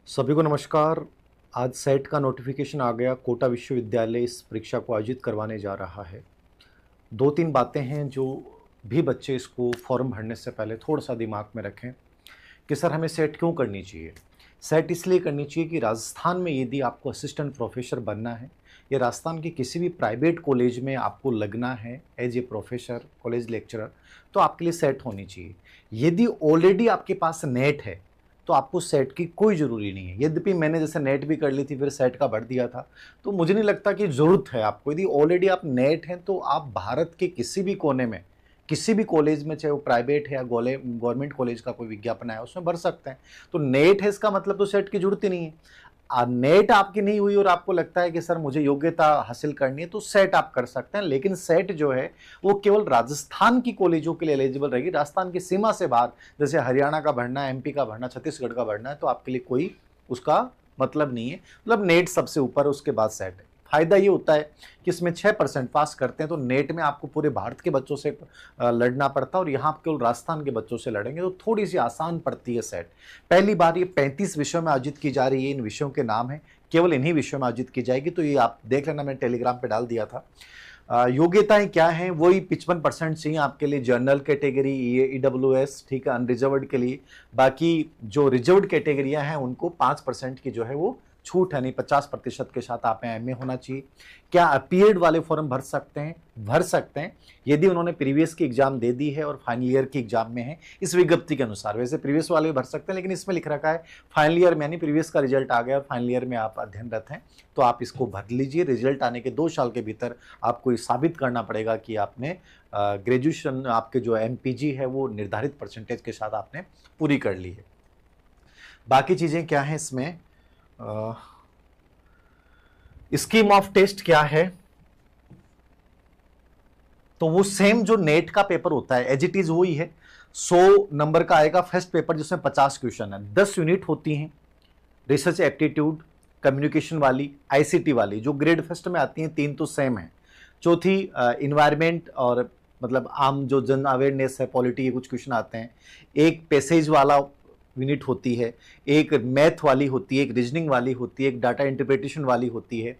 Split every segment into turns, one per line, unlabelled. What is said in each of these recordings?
सभी को नमस्कार। आज सेट का नोटिफिकेशन आ गया। कोटा विश्वविद्यालय इस परीक्षा को आयोजित करवाने जा रहा है। दो तीन बातें हैं जो भी बच्चे इसको फॉर्म भरने से पहले थोड़ा सा दिमाग में रखें कि सर हमें सेट क्यों करनी चाहिए। सेट इसलिए करनी चाहिए कि राजस्थान में यदि आपको असिस्टेंट प्रोफेसर बनना है या राजस्थान के किसी भी प्राइवेट कॉलेज में आपको लगना है as a professor college lecturer, तो आपके लिए सेट होनी चाहिए। यदि ऑलरेडी आपके पास नेट है तो आपको सेट की कोई ज़रूरी नहीं है। यद्यपि मैंने जैसे नेट भी कर ली थी फिर सेट का भर दिया था, तो मुझे नहीं लगता कि ज़रूरत है आपको। यदि ऑलरेडी आप नेट हैं तो आप भारत के किसी भी कोने में किसी भी कॉलेज में, चाहे वो प्राइवेट है या गवर्नमेंट कॉलेज का कोई विज्ञापन है, उसमें भर सकते हैं। तो नेट है इसका मतलब तो सेट की जरूरत ही नहीं है। नेट आपकी नहीं हुई और आपको लगता है कि सर मुझे योग्यता हासिल करनी है, तो सेट आप कर सकते हैं। लेकिन सेट जो है वो केवल राजस्थान की कॉलेजों के लिए एलिजिबल रहेगी। राजस्थान की सीमा से बाहर जैसे हरियाणा का भरना है, एमपी का भरना, छत्तीसगढ़ का भरना है, तो आपके लिए कोई उसका मतलब नहीं है। मतलब नेट सबसे ऊपर है, उसके बाद सेट है। फायदा ये होता है कि इसमें 6% पास करते हैं, तो नेट में आपको पूरे भारत के बच्चों से लड़ना पड़ता है और यहाँ आप केवल राजस्थान के बच्चों से लड़ेंगे, तो थोड़ी सी आसान पड़ती है सेट। पहली बार ये 35 विषयों में आयोजित की जा रही है। इन विषयों के नाम है, केवल इन्हीं विषयों में आयोजित की जाएगी। तो ये आप देख लेना, मैंने टेलीग्राम पे डाल दिया था। योग्यताएं क्या हैं, वही 55% चाहिए आपके लिए जनरल कैटेगरी, ईडब्ल्यूएस, ठीक है, अनरिजर्व्ड के लिए। बाकी जो रिजर्व्ड कैटेगरियां हैं उनको 5% की जो है वो छूट है, नहीं 50% के साथ आप एमए होना चाहिए। क्या अपीयर्ड वाले फॉर्म भर सकते हैं? भर सकते हैं यदि उन्होंने प्रीवियस की एग्जाम दे दी है और फाइनल ईयर की एग्जाम में है इस विज्ञप्ति के अनुसार। वैसे प्रीवियस वाले भी भर सकते हैं, लेकिन इसमें लिख रखा है फाइनल ईयर में, यानी प्रीवियस का रिजल्ट आ गया और फाइनल ईयर में आप अध्ययनरत हैं, तो आप इसको भर लीजिए। रिजल्ट आने के 2 साल के भीतर आपको ये साबित करना पड़ेगा कि आपने ग्रेजुएशन, आपके जो एमपीजी है वो निर्धारित परसेंटेज के साथ आपने पूरी कर ली है। बाकी चीजें क्या है इसमें, स्कीम ऑफ टेस्ट क्या है, तो वो सेम जो नेट का पेपर होता है एज इट इज वही है। 100 नंबर का आएगा फर्स्ट पेपर, जिसमें 50 क्वेश्चन है, 10 यूनिट होती हैं। रिसर्च एप्टीट्यूड, कम्युनिकेशन वाली, आईसीटी वाली जो ग्रेड फर्स्ट में आती हैं, 3 तो सेम है। चौथी इन्वायरमेंट और मतलब आम जो जन अवेयरनेस है, पॉलिटी के कुछ क्वेश्चन आते हैं। एक पैसेज वाला यूनिट होती है, एक मैथ वाली होती है, एक रीजनिंग वाली होती है, एक डाटा इंटरप्रिटेशन वाली होती है।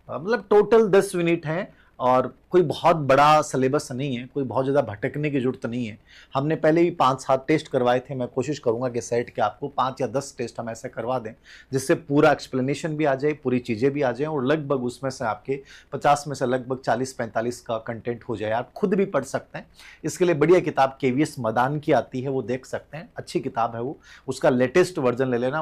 मतलब टोटल 10 यूनिट हैं और कोई बहुत बड़ा सिलेबस नहीं है, कोई बहुत ज़्यादा भटकने की जरूरत नहीं है। हमने पहले भी 5-7 टेस्ट करवाए थे। मैं कोशिश करूंगा कि सेट के आपको 5 या 10 टेस्ट हम ऐसे करवा दें जिससे पूरा एक्सप्लेनेशन भी आ जाए, पूरी चीज़ें भी आ जाएं और लगभग उसमें से आपके 50 में से लगभग 40-45 का कंटेंट हो जाए। आप खुद भी पढ़ सकते हैं। इसके लिए बढ़िया किताब केवीएस मदान की आती है, वो देख सकते हैं, अच्छी किताब है वो। उसका लेटेस्ट वर्जन ले लेना।